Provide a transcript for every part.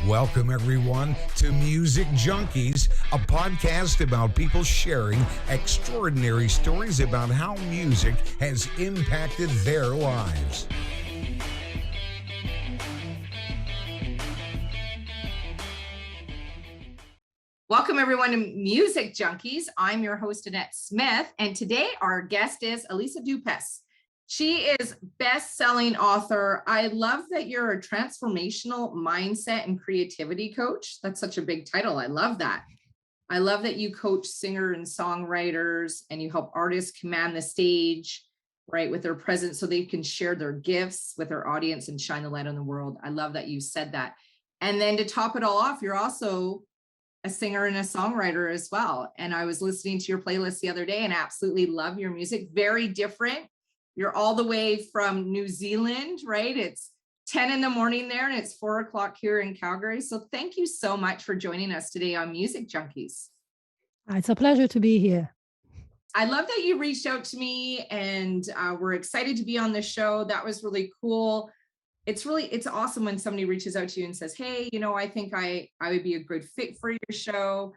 Welcome, everyone, to Music Junkies, a podcast about people sharing extraordinary stories about how music has impacted their lives. Welcome, everyone, to Music Junkies. I'm your host, Annette Smith, and today our guest is Elyssa. She is best-selling author. I love that you're a transformational mindset and creativity coach. That's such a big title. I love that. I love that you coach singer and songwriters and you help artists command the stage, right, with their presence so they can share their gifts with their audience and shine the light on the world. I love that you said that. And then to top it all off, you're also a singer and a songwriter as well. And I was listening to your playlist the other day and absolutely love your music. Very different. You're all the way from New Zealand, right? It's 10 in the morning there and it's 4 o'clock here in Calgary. So thank you so much for joining us today on Music Junkies. It's a pleasure to be here. I love that you reached out to me and we're excited to be on the show. That was really cool. It's awesome when somebody reaches out to you and says, hey, I think I would be a good fit for your show.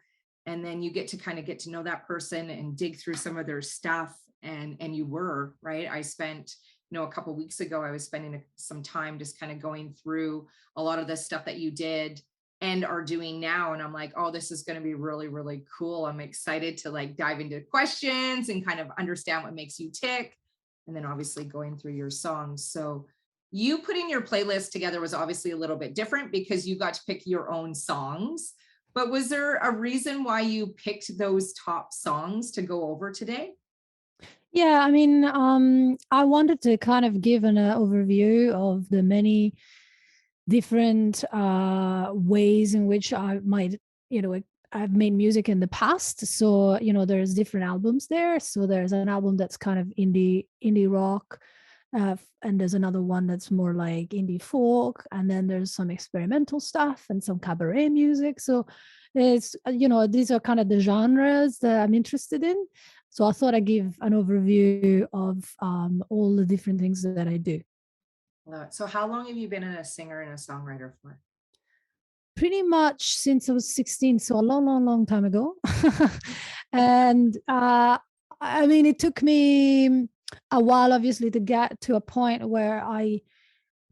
And then you get to kind of get to know that person and dig through some of their stuff. And you were, right? I spent, a couple of weeks ago, I was spending some time just kind of going through a lot of the stuff that you did and are doing now. And I'm like, oh, this is going to be really, really cool. I'm excited to dive into questions and kind of understand what makes you tick. And then obviously going through your songs. So you putting your playlist together was obviously a little bit different because you got to pick your own songs. But was there a reason why you picked those top songs to go over today? Yeah, I wanted to kind of give an overview of the many different ways in which I might, I've made music in the past. So, there's different albums there. So there's an album that's kind of indie rock. And there's another one that's more like indie folk. And then there's some experimental stuff and some cabaret music. So it's, these are kind of the genres that I'm interested in. So I thought I'd give an overview of all the different things that I do. So how long have you been a singer and a songwriter for? Pretty much since I was 16, so a long time ago. And it took me a while, obviously, to get to a point where I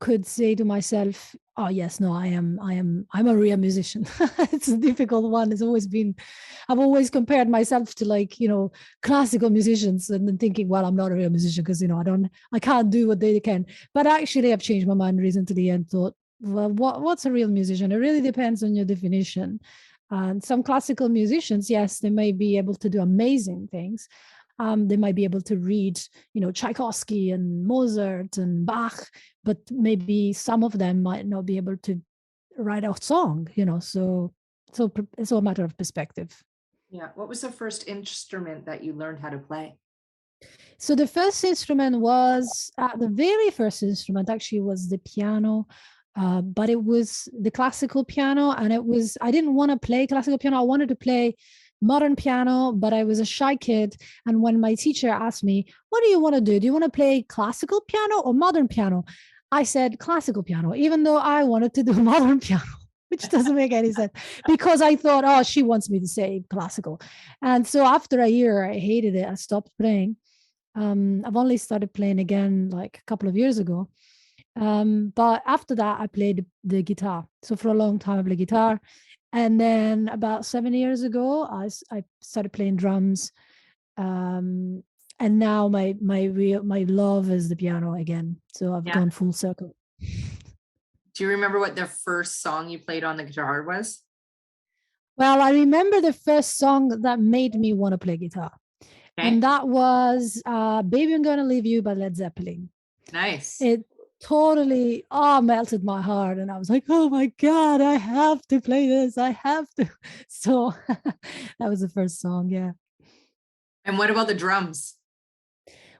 could say to myself, oh yes, no, I'm a real musician. It's a difficult one. I've always compared myself to classical musicians and then thinking, well, I'm not a real musician because, I can't do what they can. But actually I've changed my mind recently and thought, well, what's a real musician? It really depends on your definition. And some classical musicians, yes, they may be able to do amazing things. They might be able to read, Tchaikovsky and Mozart and Bach, but maybe some of them might not be able to write a song, so it's all a matter of perspective. Yeah. What was the first instrument that you learned how to play? So the first instrument was, the very first instrument actually was the piano, but it was the classical piano. And I didn't want to play classical piano. I wanted to play modern piano, but I was a shy kid. And when my teacher asked me, what do you want to do? Do you want to play classical piano or modern piano? I said classical piano, even though I wanted to do modern piano, which doesn't make any sense because I thought, oh, she wants me to say classical. And so after a year, I hated it. I stopped playing. I've only started playing again like a couple of years ago. But after that, I played the guitar. So for a long time, I played guitar. And then about 7 years ago, I started playing drums. And now my love is the piano again. So I've gone full circle. Do you remember what the first song you played on the guitar was? Well, I remember the first song that made me want to play guitar. Okay. And that was Baby, I'm Gonna Leave You by Led Zeppelin. Nice. It totally melted my heart, and I was like, oh my god, I have to play this, I have to. So that was the first song. Yeah. And what about the drums?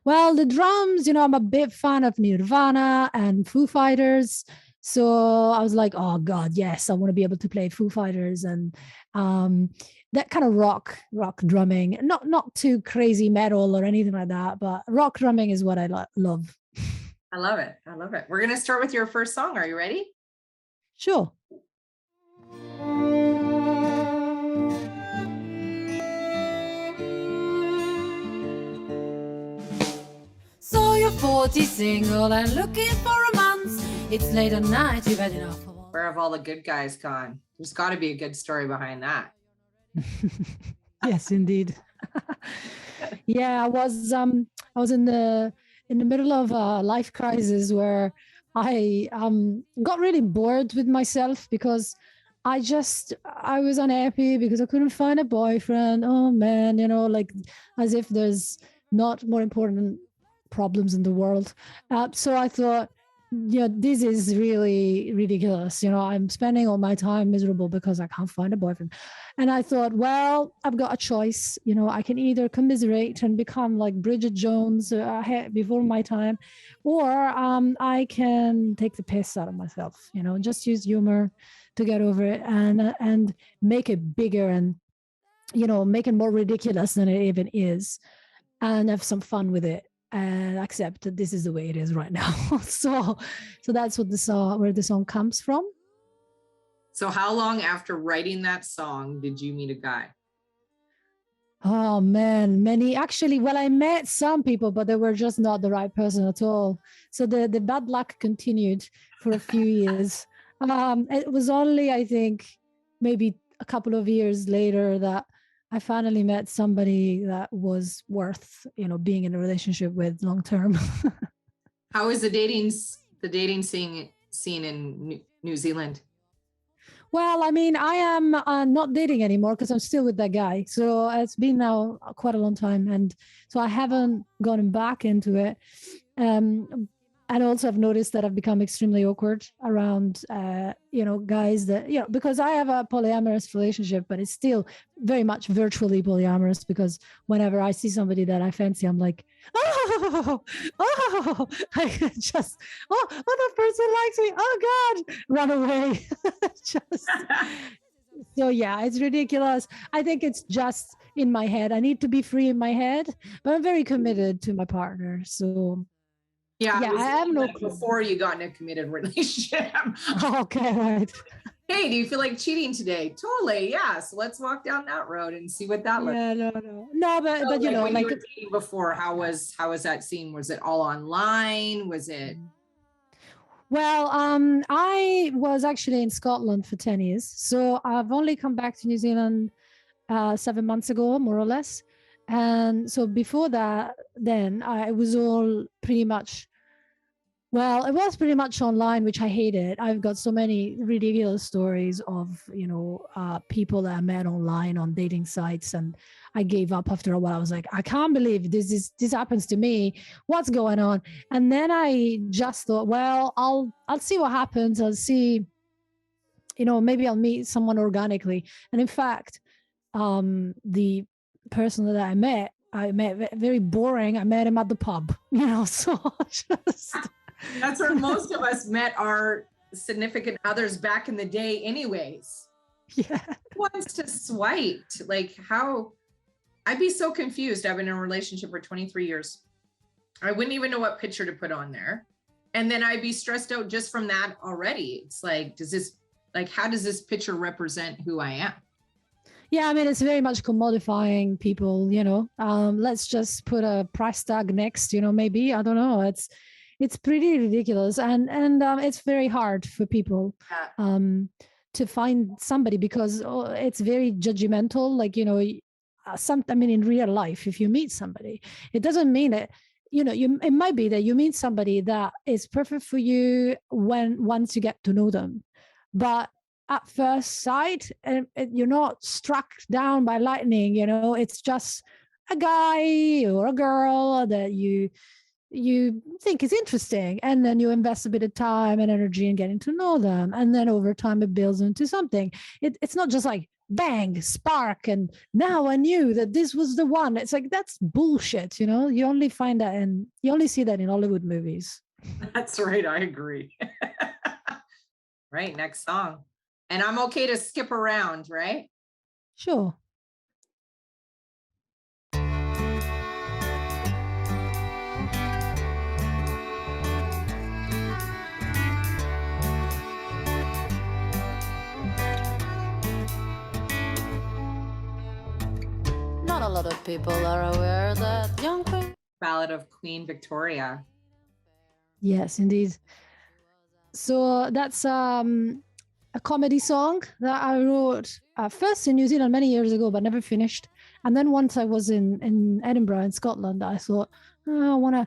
Well, the drums, I'm a big fan of Nirvana and Foo Fighters, so I was like, oh god, yes, I want to be able to play Foo Fighters and that kind of rock drumming, not too crazy metal or anything like that, but rock drumming is what I love. I love it. We're going to start with your first song. Are you ready? Sure. 40 single and looking for romance. It's late at night, you've had enough of all. Where have all the good guys gone? There's got to be a good story behind that. Yes, indeed. Yeah, I was in the middle of a life crisis where I got really bored with myself because I was unhappy because I couldn't find a boyfriend. Oh man, like as if there's not more important problems in the world. So I thought, this is really ridiculous. I'm spending all my time miserable because I can't find a boyfriend. And I thought, well, I've got a choice. I can either commiserate and become like Bridget Jones before my time, or I can take the piss out of myself, just use humor to get over it and make it bigger and, make it more ridiculous than it even is and have some fun with it. And accept that this is the way it is right now. so that's what where the song comes from. So how long after writing that song did you meet a guy? Oh man, many actually. Well, I met some people, but they were just not the right person at all. So the bad luck continued for a few years. It was only, I think, maybe a couple of years later that I finally met somebody that was worth, being in a relationship with long term. How is the dating scene in New Zealand? Well, I mean, I am not dating anymore because I'm still with that guy. So it's been now quite a long time. And so I haven't gone back into it. And also I've noticed that I've become extremely awkward around, guys that, because I have a polyamorous relationship, but it's still very much virtually polyamorous because whenever I see somebody that I fancy, I'm like, I just, that person likes me. Oh God, run away. So yeah, it's ridiculous. I think it's just in my head. I need to be free in my head, but I'm very committed to my partner. So yeah, I have no clue. Before you got in a committed relationship. Okay, right. Hey, do you feel like cheating today? Totally, yeah. So let's walk down that road and see what that looks like. No, but So, but when you were like dating before, how was that scene? Was it all online? Was it? Well, I was actually in Scotland for 10 years. So I've only come back to New Zealand 7 months ago, more or less. And so before that, then I was all pretty much, well, it was pretty much online, which I hated. I've got so many ridiculous stories of, people that I met online on dating sites, and I gave up after a while. I was like, I can't believe this happens to me. What's going on? And then I just thought, well, I'll see what happens. I'll see, maybe I'll meet someone organically. And in fact, the person that I met very boring. I met him at the pub, so just. That's where most of us met our significant others back in the day anyways. Yeah. Who wants to swipe? Like how? I'd be so confused. I've been in a relationship for 23 years. I wouldn't even know what picture to put on there. And then I'd be stressed out just from that already. It's like, how does this picture represent who I am? Yeah, I mean, it's very much commodifying people, let's just put a price tag next, maybe, I don't know. It's pretty ridiculous. And it's very hard for people to find somebody because it's very judgmental. Like, in real life, if you meet somebody, it doesn't mean that, it might be that you meet somebody that is perfect for you once you get to know them. But at first sight, and you're not struck down by lightning, it's just a guy or a girl that you think is interesting, and then you invest a bit of time and energy in getting to know them, and then over time it builds into something. It's not just like bang, spark, and now I knew that this was the one. It's like, that's bullshit. You only see that in Hollywood movies. That's right, I agree. Right, next song. And I'm okay to skip around, right? Sure. Not a lot of people are aware that young queen. Ballad of Queen Victoria. Yes, indeed. So that's a comedy song that I wrote first in New Zealand many years ago, but never finished. And then once I was in Edinburgh in Scotland, I thought, oh, I want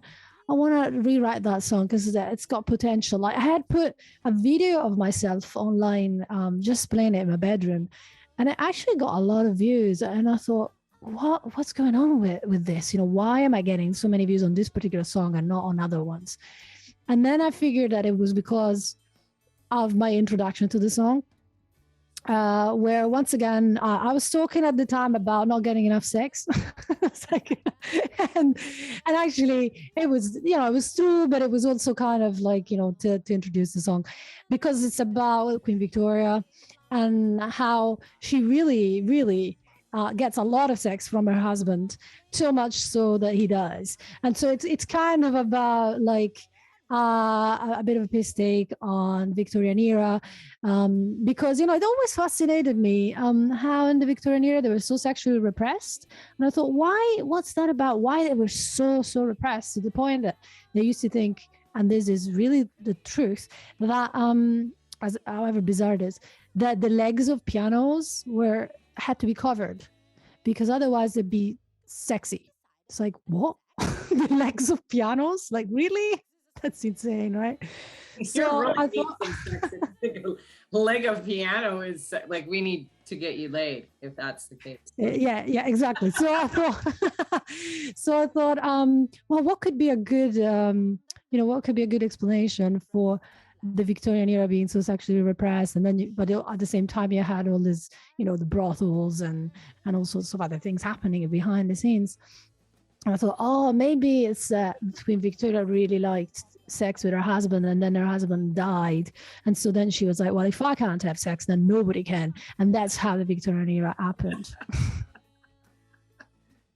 to rewrite that song because it's got potential. Like I had put a video of myself online, just playing it in my bedroom, and it actually got a lot of views. And I thought, what's going on with this? You know, why am I getting so many views on this particular song and not on other ones? And then I figured that it was because of my introduction to the song, where once again, I was talking at the time about not getting enough sex. Like, and actually it was, you know, it was true, but it was also kind of like, you know, to introduce the song because it's about Queen Victoria and how she really, really gets a lot of sex from her husband, so much so that he dies. And so it's kind of about like, a bit of a piss take on Victorian era, because, you know, it always fascinated me how in the Victorian era they were so sexually repressed. And I thought, what's that about? Why they were so repressed to the point that they used to think, and this is really the truth, that as however bizarre it is, that the legs of pianos had to be covered because otherwise they'd be sexy. It's like, what? The legs of pianos? Like, really? That's insane, right? So really I thought, leg of piano is like, we need to get you laid if that's the case. yeah, exactly. So I thought, well, what could be a good, what could be a good explanation for the Victorian era being so sexually repressed, and then, but at the same time, you had all this, you know, the brothels and all sorts of other things happening behind the scenes. And I thought, oh, maybe it's that Queen Victoria really liked sex with her husband and then her husband died. And so then she was like, well, if I can't have sex, then nobody can. And that's how the Victorian era happened.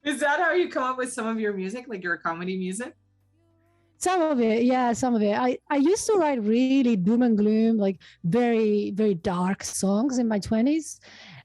Is that how you come up with some of your music, like your comedy music? Some of it, yeah, some of it. I used to write really doom and gloom, like very, very dark songs in my 20s.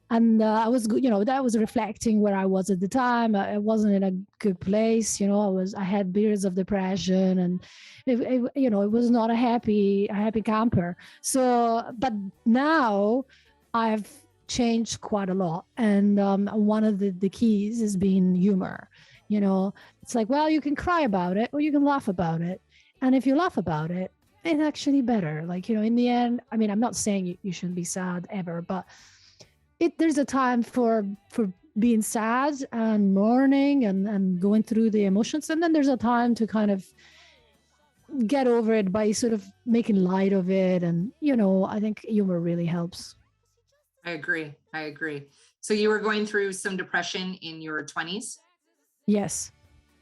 And I was, you know, that was reflecting where I was at the time. I wasn't in a good place, you know. I had periods of depression, and it was not a happy camper. So, but now I've changed quite a lot, and one of the keys has been humor. You know, it's like, well, you can cry about it or you can laugh about it, and if you laugh about it, it's actually better. Like, you know, in the end, I mean, I'm not saying you shouldn't be sad ever, but there's a time for being sad and mourning and going through the emotions. And then there's a time to kind of get over it by sort of making light of it. And, you know, I think humor really helps. I agree. So you were going through some depression in your 20s? Yes.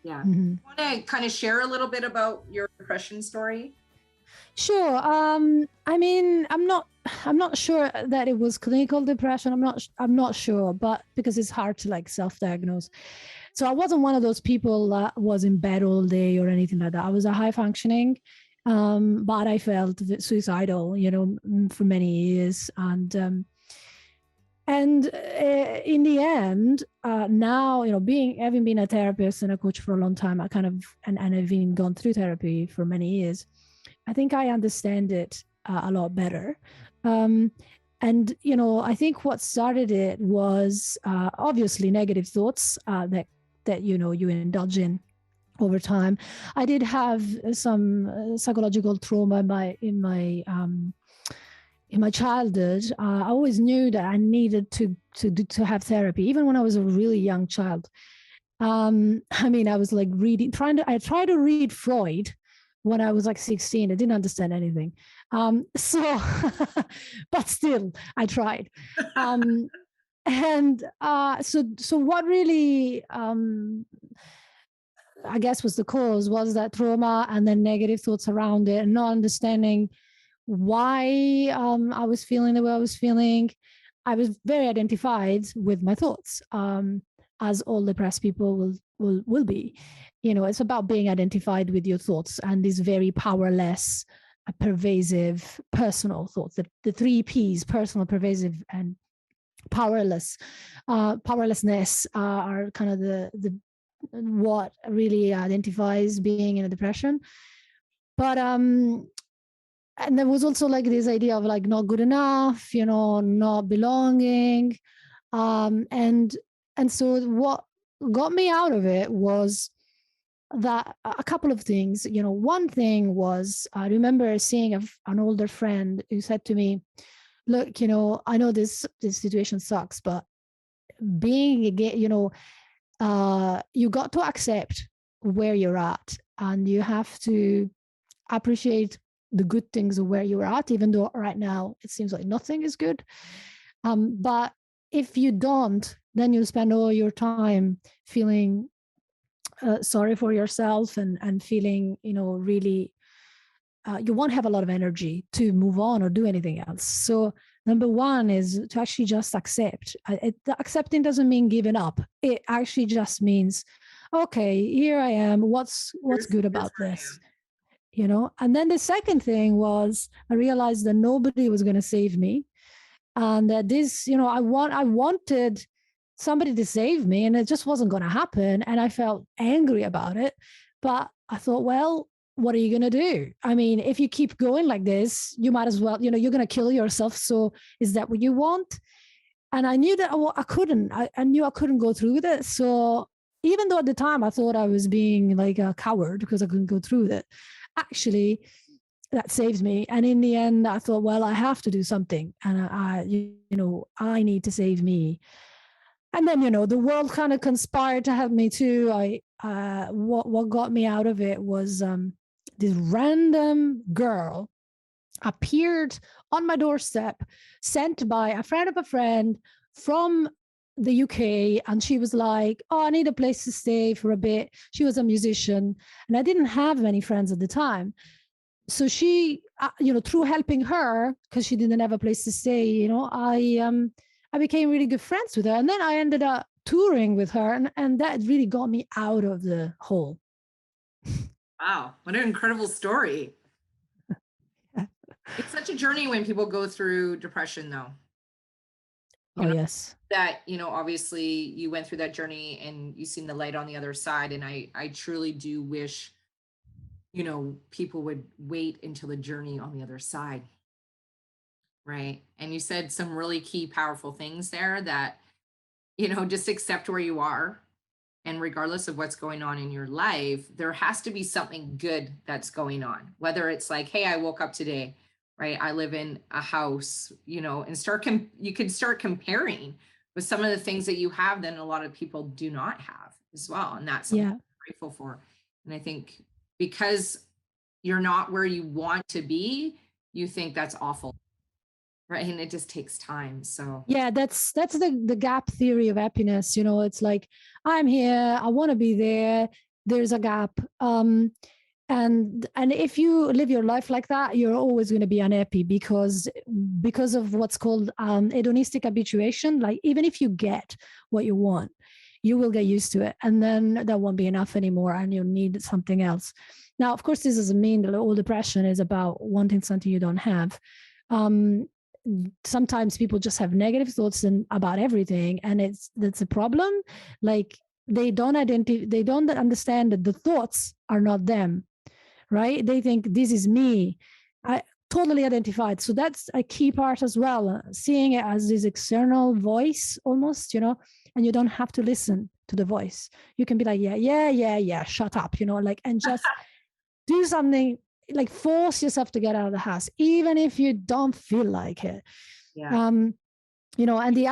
Yeah. Mm-hmm. Want to kind of share a little bit about your depression story? Sure. I mean, I'm not sure that it was clinical depression. I'm not sure, but because it's hard to like self-diagnose. So I wasn't one of those people that was in bed all day or anything like that. I was a high functioning, but I felt suicidal, you know, for many years. And in the end, now, you know, having been a therapist and a coach for a long time, I kind of, and I've been gone through therapy for many years, I think I understand it a lot better. And, you know, I think what started it was obviously negative thoughts that, you know, you indulge in over time. I did have some psychological trauma in my childhood. I always knew that I needed to have therapy, even when I was a really young child. I mean, I was like I tried to read Freud when I was like 16. I didn't understand anything. So, but still, I tried. So what really, I guess, was the cause was that trauma and then negative thoughts around it and not understanding why I was feeling the way I was feeling. I was very identified with my thoughts, as all depressed people will be. You know, it's about being identified with your thoughts and these very powerless, pervasive, personal thoughts. The 3 Ps: personal, pervasive, and powerless. Powerlessness are kind of the what really identifies being in a depression. But and there was also like this idea of like not good enough, not belonging. And so what got me out of it was that a couple of things. One thing was, I remember seeing an older friend who said to me, look, I know this situation sucks, but being again, you got to accept where you're at, and you have to appreciate the good things of where you're at, even though right now it seems like nothing is good. But if you don't, then you'll spend all your time feeling sorry for yourself and feeling, really, you won't have a lot of energy to move on or do anything else. So number one is to actually just accept. Accepting doesn't mean giving up. It actually just means, okay, here I am. What's good about this? And then the second thing was, I realized that nobody was going to save me, and that this, I wanted somebody to save me, and it just wasn't going to happen. And I felt angry about it, but I thought, well, what are you going to do? I mean, if you keep going like this, you might as well, you're going to kill yourself. So is that what you want? And I knew that I couldn't. I knew I couldn't go through with it. So even though at the time I thought I was being like a coward because I couldn't go through with it, actually that saved me. And in the end, I thought, well, I have to do something, and I need to save me. And then, the world kind of conspired to help me too. What got me out of it was this random girl appeared on my doorstep, sent by a friend of a friend from the UK. And she was like, oh, I need a place to stay for a bit. She was a musician, and I didn't have many friends at the time. So she, through helping her, because she didn't have a place to stay, I became really good friends with her. And then I ended up touring with her, and that really got me out of the hole. Wow, what an incredible story. It's such a journey when people go through depression, though. Yes. That, obviously you went through that journey and you've seen the light on the other side. And I truly do wish, people would wait until the journey on the other side. Right. And you said some really key, powerful things there that, just accept where you are. And regardless of what's going on in your life, there has to be something good that's going on. Whether it's like, hey, I woke up today, right? I live in a house, and you could start comparing with some of the things that you have that a lot of people do not have as well. And that's something I'm grateful for. And I think because you're not where you want to be, you think that's awful. Right. And it just takes time. So yeah, that's the gap theory of happiness. It's like, I'm here, I want to be there. There's a gap. And if you live your life like that, you're always going to be unhappy because of what's called hedonistic habituation. Like, even if you get what you want, you will get used to it, and then that won't be enough anymore, and you'll need something else. Now, of course, this doesn't mean that all depression is about wanting something you don't have. Sometimes people just have negative thoughts about everything, and that's a problem. Like, they don't understand that the thoughts are not them, right? They think this is me. I totally identified. So that's a key part as well, seeing it as this external voice almost, and you don't have to listen to the voice. You can be like, yeah, shut up, and just do something. Like, force yourself to get out of the house, even if you don't feel like it. Yeah. And the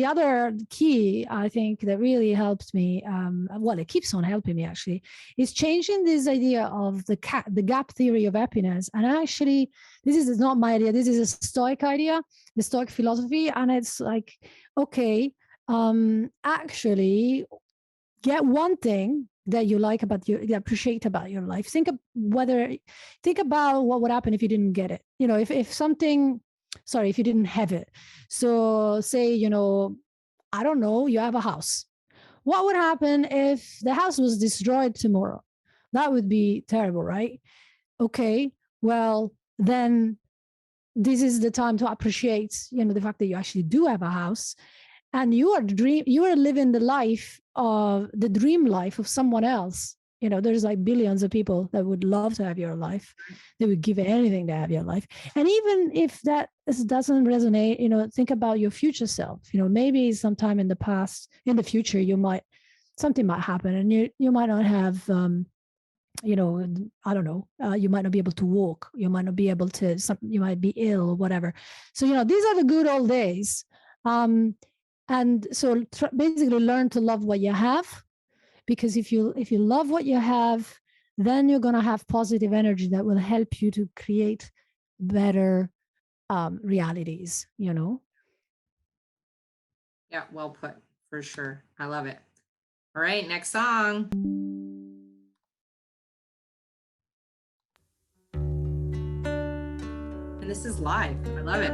other key, I think, that really helped me, it keeps on helping me actually, is changing this idea of the gap theory of happiness. And actually, this is not my idea. This is a Stoic idea, the Stoic philosophy. And it's like, okay, actually get one thing that you like about you appreciate about your life. Think about what would happen if you didn't get it. If you didn't have it. So say, I don't know, you have a house. What would happen if the house was destroyed tomorrow? That would be terrible, right? Okay, well, then this is the time to appreciate, the fact that you actually do have a house, and you are living the dream life of someone else. there's like billions of people that would love to have your life. They would give anything to have your life. And even if that doesn't resonate, think about your future self. Maybe sometime in the future, something might happen, and you might not have, I don't know, you might not be able to walk. You might not be able to, you might be ill or whatever. So, these are the good old days. And so basically learn to love what you have, because if you love what you have, then you're going to have positive energy that will help you to create better realities, Yeah, well put, for sure. I love it. All right, next song. And this is live. I love it.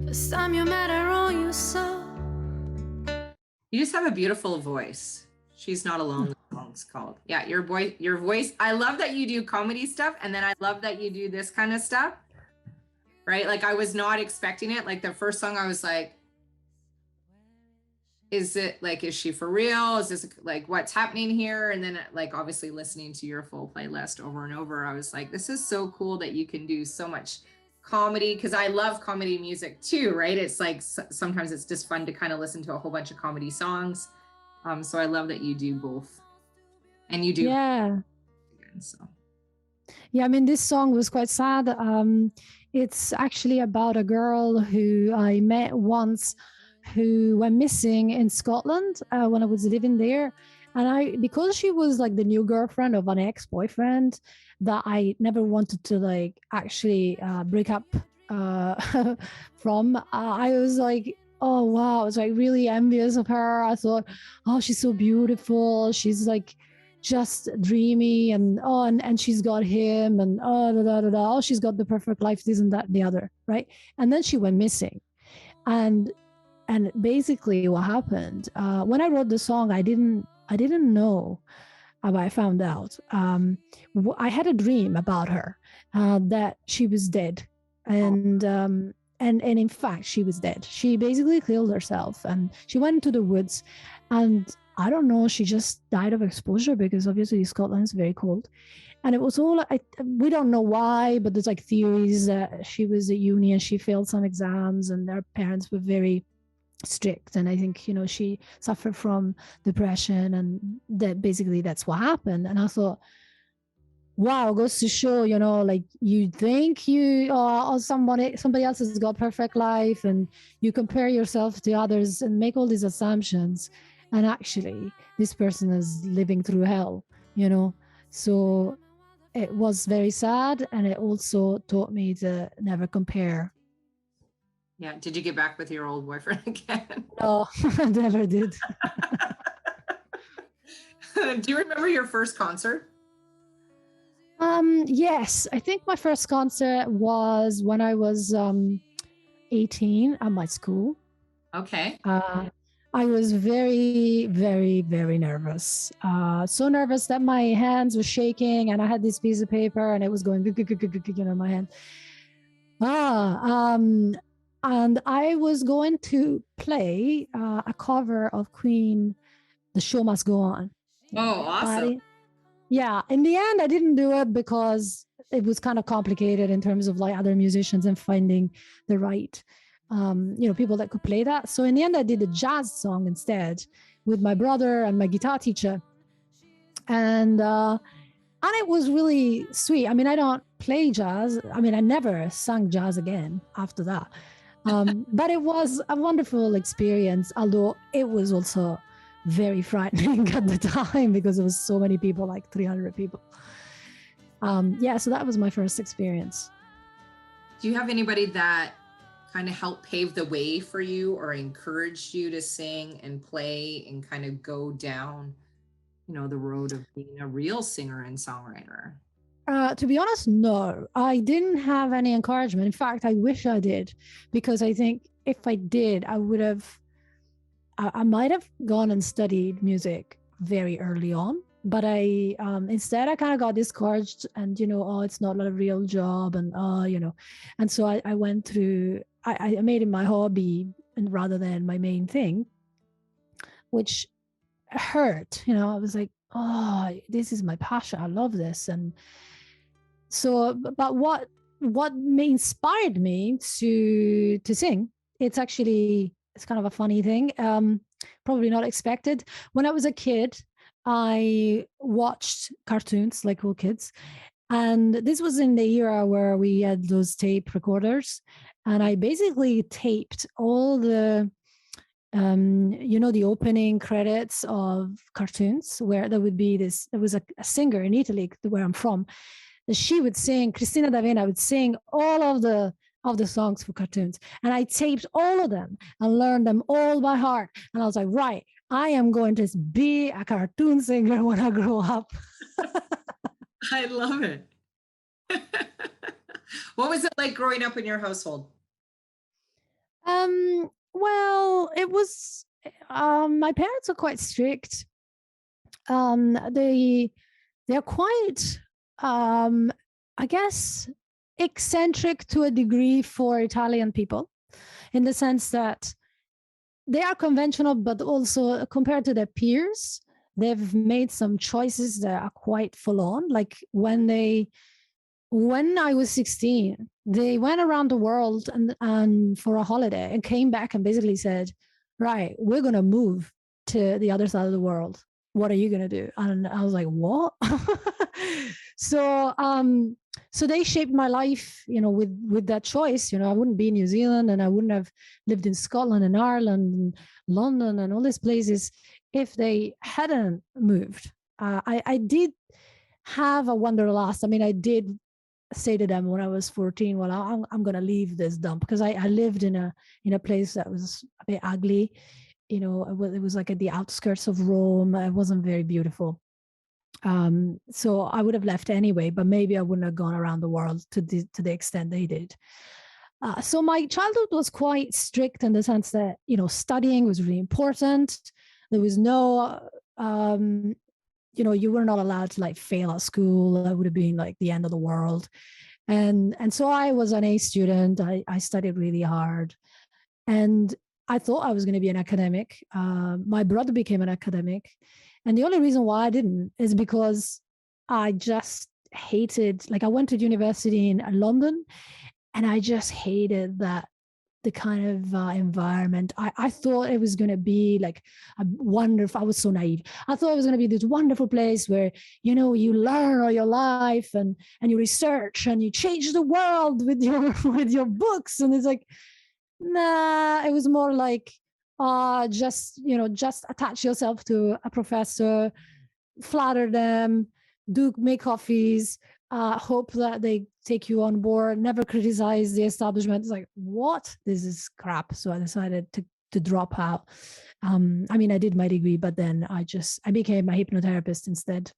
First time you met her, all you saw. You just have a beautiful voice. She's Not Alone, the song's called. Yeah, your voice. I love that you do comedy stuff, and then I love that you do this kind of stuff. Right? Like, I was not expecting it. Like, the first song, I was like, is she for real? Is this like, what's happening here? And then, like, obviously listening to your full playlist over and over, I was like, this is so cool that you can do so much comedy, because I love comedy music too, right? It's like sometimes it's just fun to kind of listen to a whole bunch of comedy songs. So I love that you do both, and you do. Yeah. So. Yeah, I mean, this song was quite sad. It's actually about a girl who I met once who went missing in Scotland when I was living there. And because she was like the new girlfriend of an ex-boyfriend that I never wanted to like actually break up from, I was like, oh, wow. I was like really envious of her. I thought, oh, she's so beautiful. She's like just dreamy, and she's got him, and oh, she's got the perfect life, this and that and the other, right? And then she went missing. And basically what happened, when I wrote the song, I didn't know, but I found out. I had a dream about her, that she was dead. And in fact, she was dead. She basically killed herself, and she went into the woods, and I don't know, she just died of exposure, because obviously Scotland is very cold. And it was all, we don't know why, but there's like theories that she was at uni and she failed some exams, and their parents were very strict, and I think she suffered from depression, and that basically that's what happened. And I thought, wow, goes to show, like, you think somebody else has got perfect life, and you compare yourself to others and make all these assumptions, and actually this person is living through hell. So it was very sad, and it also taught me to never compare. Yeah. Did you get back with your old boyfriend again? No, I never did. Do you remember your first concert? Yes, I think my first concert was when I was 18 at my school. Okay. I was very, very, very nervous. So nervous that my hands were shaking, and I had this piece of paper and it was going in my hand. And I was going to play a cover of Queen, The Show Must Go On. Oh, awesome. Yeah, in the end, I didn't do it because it was kind of complicated in terms of like other musicians and finding the right, people that could play that. So in the end, I did a jazz song instead with my brother and my guitar teacher. And it was really sweet. I mean, I don't play jazz. I mean, I never sung jazz again after that. But it was a wonderful experience, although it was also very frightening at the time because there was so many people, like 300 people. So that was my first experience. Do you have anybody that kind of helped pave the way for you or encouraged you to sing and play and kind of go down, the road of being a real singer and songwriter? To be honest, no, I didn't have any encouragement. In fact, I wish I did, because I think if I did, I might have gone and studied music very early on, but I instead I kind of got discouraged, and oh, it's not a real job, and and so I went through. I made it my hobby and rather than my main thing, which hurt. I was like, oh, this is my passion. I love this, and so. But what inspired me to sing? It's kind of a funny thing. Probably not expected. When I was a kid, I watched cartoons like all kids. And this was in the era where we had those tape recorders. And I basically taped all the, the opening credits of cartoons where there would be there was a singer in Italy, where I'm from. She would sing, Cristina D'Avena would sing all of the songs for cartoons. And I taped all of them and learned them all by heart. And I was like, right, I am going to be a cartoon singer when I grow up. I love it. What was it like growing up in your household? Well, it was, my parents are quite strict. They're quite, I guess, eccentric to a degree for Italian people, in the sense that they are conventional, but also compared to their peers, they've made some choices that are quite full on. Like when I was 16, they went around the world and for a holiday and came back and basically said, right, we're going to move to the other side of the world. What are you going to do? And I was like, what? So they shaped my life, with that choice. I wouldn't be in New Zealand, and I wouldn't have lived in Scotland and Ireland and London and all these places if they hadn't moved. I did have a wanderlust. I mean, I did say to them when I was 14, well, I'm going to leave this dump, because I lived in a place that was a bit ugly. It was like at the outskirts of Rome. It wasn't very beautiful. So I would have left anyway, but maybe I wouldn't have gone around the world to the extent they did. So my childhood was quite strict in the sense that, studying was really important. There was no, you were not allowed to fail at school. That would have been like the end of the world. And so I was an A student. I studied really hard, and I thought I was going to be an academic. My brother became an academic. And the only reason why I didn't is because I just hated, I went to university in London, and I just hated the kind of environment. I thought it was going to be like a wonderful, I was so naive. I thought it was going to be this wonderful place where, you learn all your life and you research and you change the world with your books. And it's like, nah, it was more like, just attach yourself to a professor, flatter them, make coffees, hope that they take you on board, never criticize the establishment. It's like, what? This is crap. So I decided to drop out. I did my degree, but then I became a hypnotherapist instead.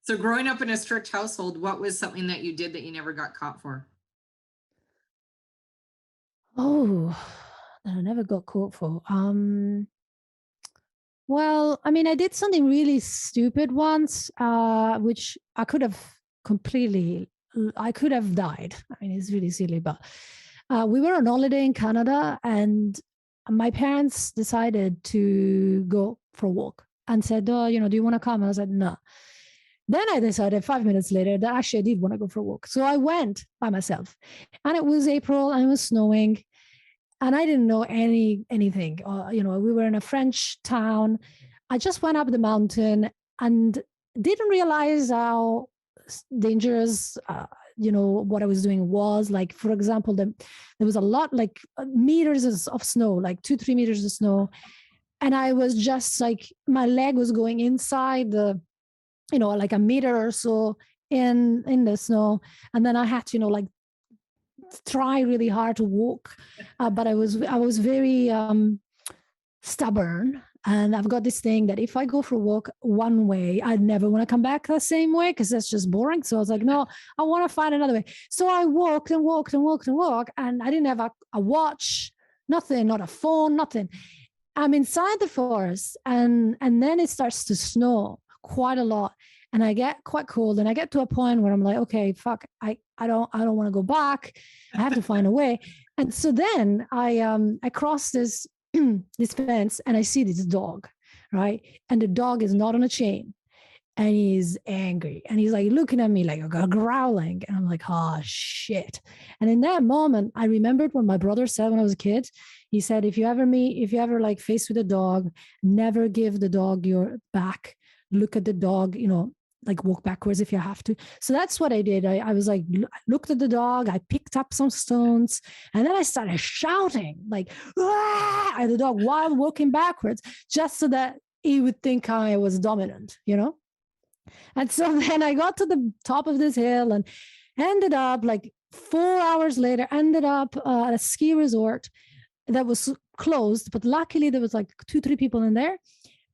So growing up in a strict household, what was something that you did that you never got caught for? Oh, that I never got caught for. Well, I did something really stupid once, which I could have died. It's really silly, but we were on holiday in Canada, and my parents decided to go for a walk and said, do you want to come? And I said, no. Then I decided 5 minutes later that actually I did want to go for a walk. So I went by myself, and it was April and it was snowing. And I didn't know anything. We were in a French town. I just went up the mountain and didn't realize how dangerous, what I was doing was. Like, for example, there was a lot, meters of snow, 2-3 meters of snow. And I was just my leg was going inside the, a meter or so in the snow. And then I had to, try really hard to walk, but I was very stubborn, and I've got this thing that if I go for a walk one way, I never want to come back the same way, because that's just boring. So I was like, no, I want to find another way. So I walked and walked and walked and walked, and I didn't have a watch, nothing, not a phone, nothing. I'm inside the forest, and then it starts to snow quite a lot, and I get quite cold, and I get to a point where I'm like, okay, fuck, I don't want to go back. I have to find a way. And so then I cross this this fence, and I see this dog, right? And the dog is not on a chain, and he's angry, and he's like looking at me like growling, and I'm like, oh shit. And in that moment, I remembered what my brother said when I was a kid. He said, if you ever like faced with a dog, never give the dog your back. Look at the dog, like walk backwards if you have to. So that's what I did. I was like, looked at the dog, I picked up some stones, and then I started shouting like, ah! at the dog while walking backwards, just so that he would think I was dominant, And so then I got to the top of this hill and ended up like 4 hours later, ended up at a ski resort that was closed, but luckily there was like 2-3 people in there.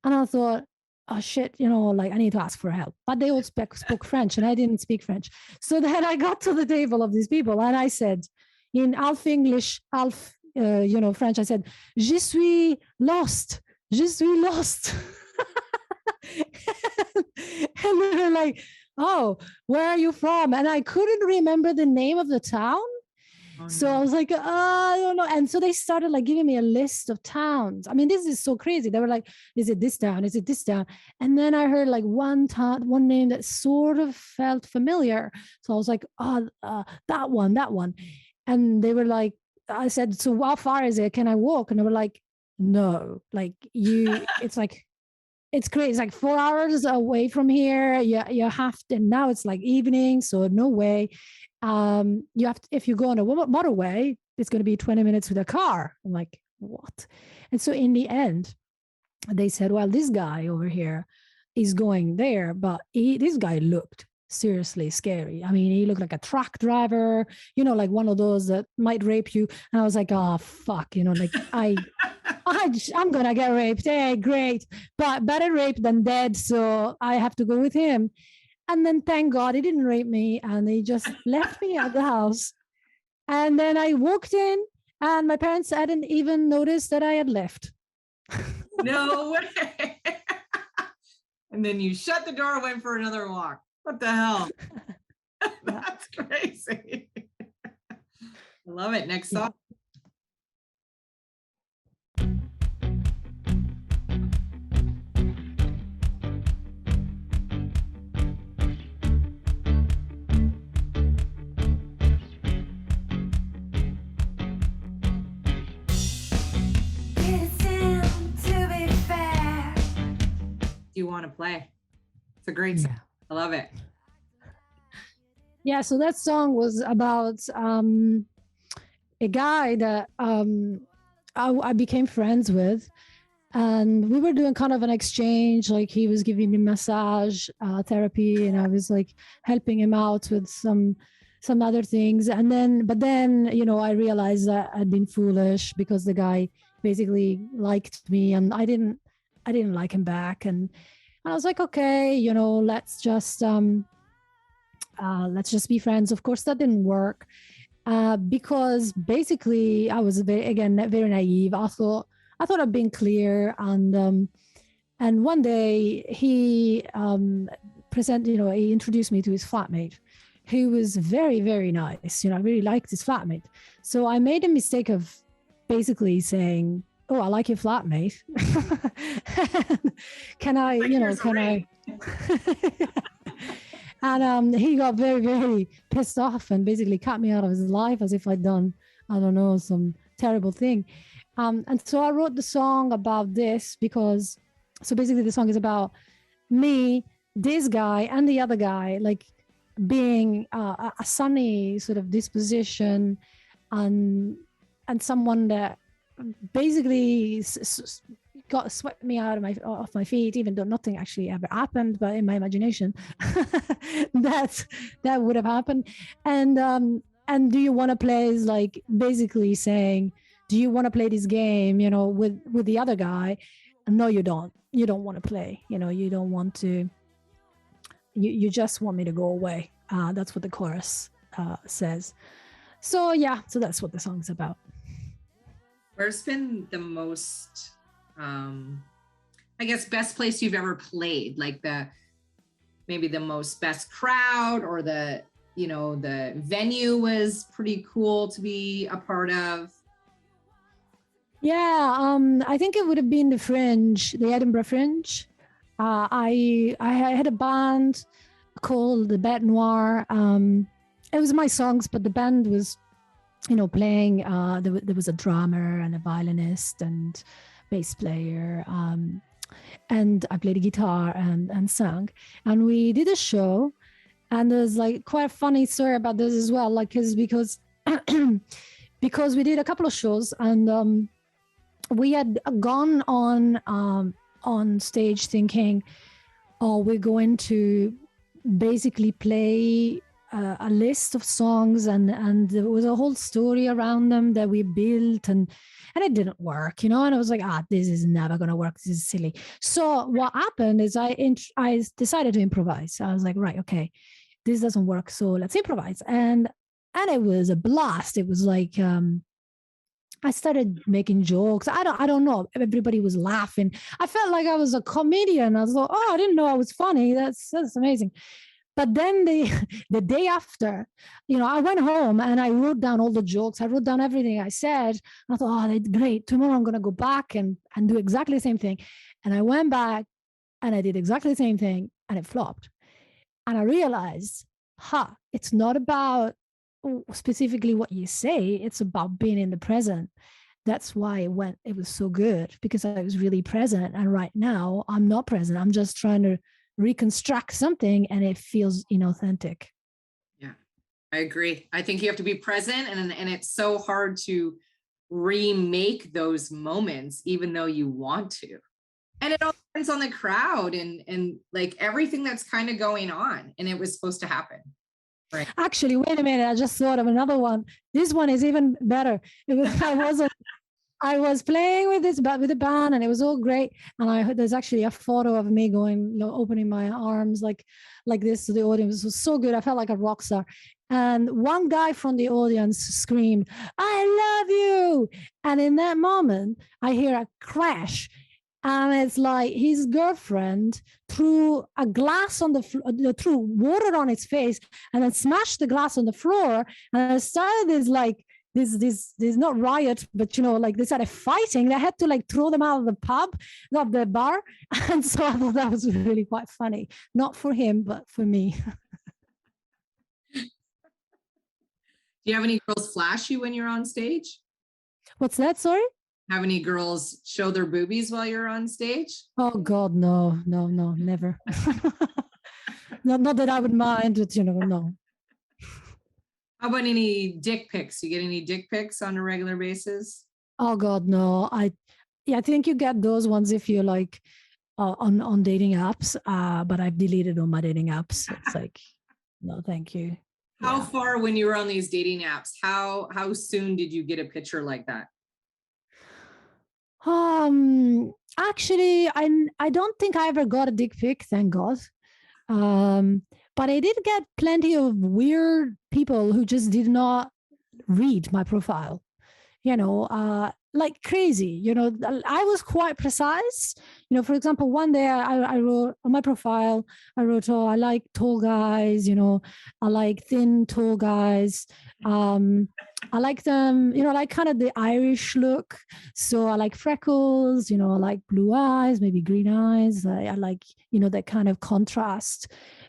And I thought, oh shit, like I need to ask for help. But they all spoke French, and I didn't speak French. So then I got to the table of these people, and I said in half English, half French, I said, je suis lost. Je suis lost. And they were like, oh, where are you from? And I couldn't remember the name of the town. Oh, so I was like, I don't know. And so they started like giving me a list of towns. I mean, this is so crazy. They were like, is it this town? Is it this town? And then I heard like one name that sort of felt familiar. So I was like, that one. And they were like, I said, so how far is it? Can I walk? And they were like, no, like it's like, it's crazy. It's like 4 hours away from here. You have to, now it's like evening, so no way. You have to, if you go on a motorway, it's going to be 20 minutes with a car. I'm like, what? And so in the end, they said, well, this guy over here is going there, but this guy looked seriously scary. I mean, he looked like a truck driver, like one of those that might rape you. And I was like, oh, fuck, like I'm going to get raped. Hey, great. But better raped than dead. So I have to go with him. And then thank God he didn't rape me, and they just left me at the house. And then I walked in, and my parents hadn't even noticed that I had left. No way. And then you shut the door and went for another walk. What the hell? That's crazy. I love it. Next song. You want to play? It's a great song. I love it. Yeah, so that song was about a guy that I became friends with, and we were doing kind of an exchange. Like he was giving me massage therapy, and I was like helping him out with some other things. But then I realized that I'd been foolish, because the guy basically liked me, and I didn't like him back. And I was like, okay, let's just be friends. Of course, that didn't work because basically I was very naive. I thought I'd been clear, and one day he he introduced me to his flatmate, who was very, very nice. I really liked his flatmate. So I made a mistake of basically saying, oh, I like your flatmate. Can I? And he got very, very pissed off and basically cut me out of his life as if I'd done, I don't know, some terrible thing. And so I wrote the song about this because, so basically the song is about me, this guy, and the other guy, like being a sunny sort of disposition, and someone that basically swept me out of off my feet, even though nothing actually ever happened, but in my imagination that would have happened. And do you want to play is like basically saying, do you want to play this game with the other guy? No, you don't want to play, you don't want to, you just want me to go away. That's what the chorus says. So yeah, so that's what the song's about. Where's been the most I guess best place you've ever played, like maybe the most best crowd, or the venue was pretty cool to be a part of. Yeah, I think it would have been the Fringe, the Edinburgh Fringe. I had a band called the Bête Noire. It was my songs, but the band was, playing. There was a drummer and a violinist and bass player, and I played the guitar and sang. And we did a show, and there's like quite a funny story about this as well, like because because we did a couple of shows, and we had gone on stage thinking, oh, we're going to basically play a list of songs, and there was a whole story around them that we built, and it didn't work, and I was like, this is never going to work. This is silly. So what happened is I decided to improvise. I was like, right, okay, this doesn't work, so let's improvise. And it was a blast. It was like, I started making jokes. I don't know. Everybody was laughing. I felt like I was a comedian. I was like, oh, I didn't know I was funny. That's amazing. But then the day after, I went home and I wrote down all the jokes. I wrote down everything I said. I thought, oh, that's great. Tomorrow I'm going to go back and do exactly the same thing. And I went back and I did exactly the same thing, and it flopped. And I realized, it's not about specifically what you say. It's about being in the present. That's why it was so good, because I was really present. And right now I'm not present. I'm just trying to reconstruct something, and it feels inauthentic. Yeah, I agree. I think you have to be present, and it's so hard to remake those moments, even though you want to. And it all depends on the crowd and like everything that's kind of going on, and it was supposed to happen. Right. Actually, wait a minute. I just thought of another one. This one is even better. I was playing with the band, and it was all great. And there's actually a photo of me going, opening my arms like this to the audience. It was so good. I felt like a rock star. And one guy from the audience screamed, "I love you!" And in that moment, I hear a crash. And it's like his girlfriend threw a glass on threw water on his face, and then smashed the glass on the floor. And it started this not riot, but like they started fighting. They had to like throw them out of the bar. And so I thought that was really quite funny. Not for him, but for me. Do you have any girls flash you when you're on stage? What's that? Sorry? Have any girls show their boobies while you're on stage? Oh God, no, never. Not that I would mind, but no. How about any dick pics? You get any dick pics on a regular basis? Oh God, no. I think you get those ones if you're like on dating apps. But I've deleted all my dating apps. It's like, no, thank you. How far, when you were on these dating apps, how soon did you get a picture like that? Actually, I don't think I ever got a dick pic, thank God. But I did get plenty of weird people who just did not read my profile, like crazy. I was quite precise. For example, one day I wrote on my profile, oh, I like tall guys, I like thin, tall guys. I like them, like kind of the Irish look. So I like freckles, I like blue eyes, maybe green eyes. I like, that kind of contrast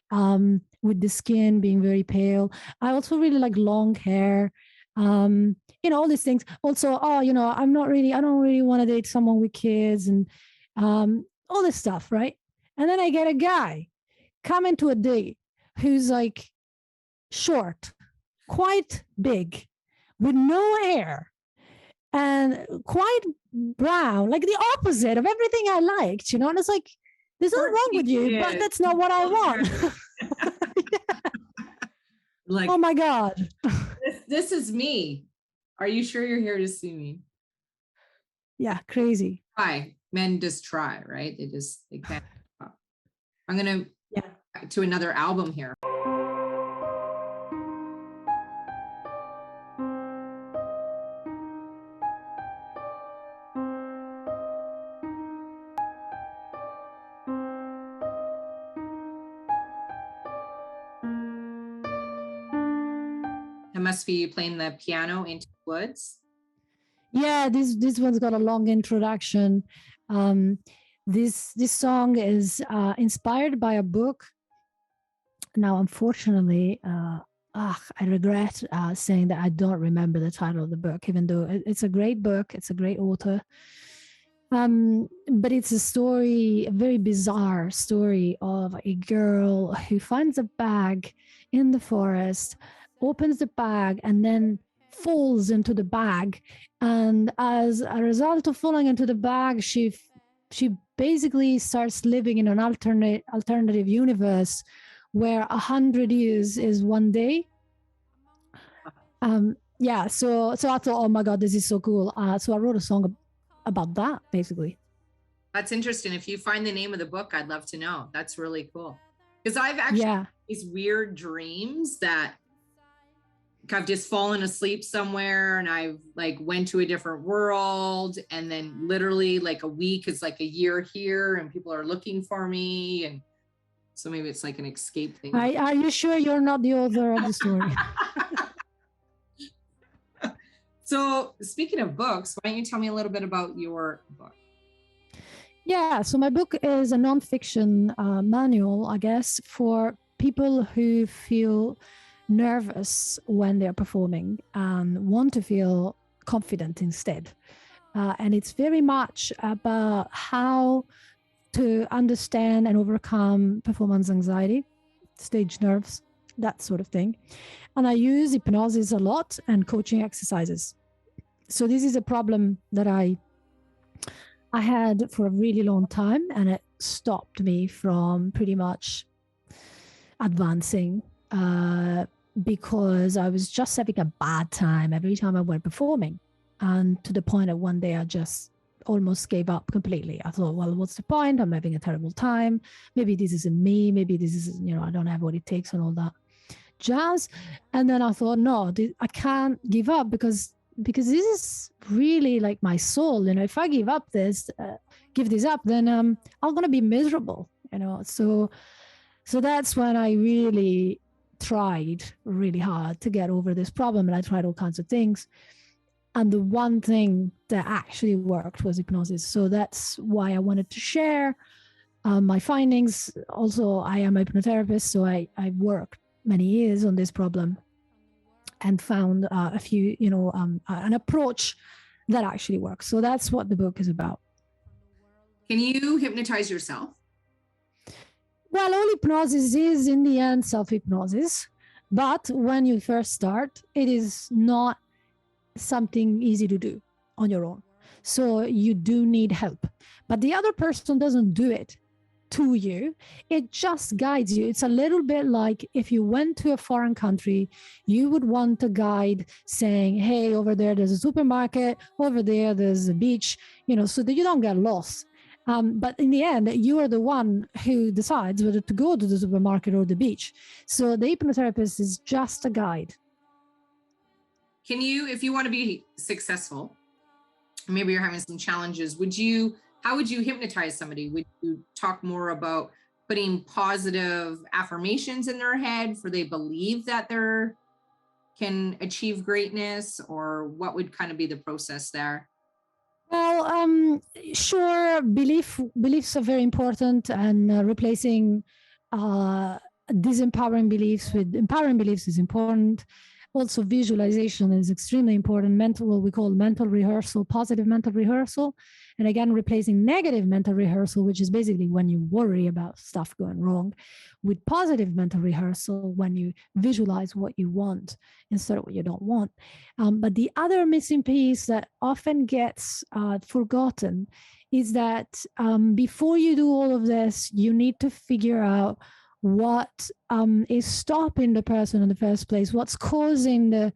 with the skin being very pale. I also really like long hair. All these things. Also, I don't really want to date someone with kids, and all this stuff, right? And then I get a guy coming to a date who's like short, quite big, with no hair, and quite brown, like the opposite of everything I liked, and it's like, there's nothing wrong with you, but that's not what I want. Yeah. Like, oh my God. This is me. Are you sure you're here to see me? Yeah, crazy. Try. Men just try, right? They can't. I'm gonna to another album here. must be playing the piano into the woods. Yeah, this one's got a long introduction. This song is inspired by a book. Now, unfortunately, I regret saying that I don't remember the title of the book, even though it's a great book. It's a great author. But it's a story, a very bizarre story of a girl who finds a bag in the forest, opens the bag, and then falls into the bag. And as a result of falling into the bag, she basically starts living in an alternative universe where 100 years is one day. Yeah, so I thought, oh my God, this is so cool. So I wrote a song about that, basically. That's interesting. If you find the name of the book, I'd love to know. That's really cool. Because I've actually these weird dreams that I've just fallen asleep somewhere and I've like went to a different world, and then literally like a week is like a year here and people are looking for me, and so maybe it's like an escape thing. Are you sure you're not the author of the story? So speaking of books, why don't you tell me a little bit about your book? Yeah, so my book is a nonfiction manual, I guess, for people who feel nervous when they're performing and want to feel confident instead. And it's very much about how to understand and overcome performance anxiety, stage nerves, that sort of thing. And I use hypnosis a lot and coaching exercises. So this is a problem that I had for a really long time, and it stopped me from pretty much advancing because I was just having a bad time every time I went performing. And to the point that one day I just almost gave up completely. I thought, well, what's the point? I'm having a terrible time. Maybe this isn't me. Maybe this is, I don't have what it takes and all that jazz. And then I thought, no, I can't give up because this is really like my soul. If I give this up, then I'm going to be miserable, So that's when I really tried really hard to get over this problem. And I tried all kinds of things. And the one thing that actually worked was hypnosis. So that's why I wanted to share my findings. Also, I am a hypnotherapist, so I worked many years on this problem and found a few, an approach that actually works. So that's what the book is about. Can you hypnotize yourself? Well, all hypnosis is in the end self-hypnosis. But when you first start, it is not something easy to do on your own. So you do need help. But the other person doesn't do it to you. It just guides you. It's a little bit like if you went to a foreign country, you would want a guide saying, hey, over there, there's a supermarket, over there, there's a beach, so that you don't get lost. But in the end, you are the one who decides whether to go to the supermarket or the beach. So the hypnotherapist is just a guide. Can you, if you want to be successful, maybe you're having some challenges, how would you hypnotize somebody? Would you talk more about putting positive affirmations in their head for they believe that they can achieve greatness, or what would kind of be the process there? Well, sure, beliefs are very important, and replacing disempowering beliefs with empowering beliefs is important. Also, visualization is extremely important. What we call mental rehearsal, positive mental rehearsal. And again, replacing negative mental rehearsal, which is basically when you worry about stuff going wrong, with positive mental rehearsal, when you visualize what you want instead of what you don't want. But the other missing piece that often gets forgotten is that before you do all of this, you need to figure out what is stopping the person in the first place, what's causing the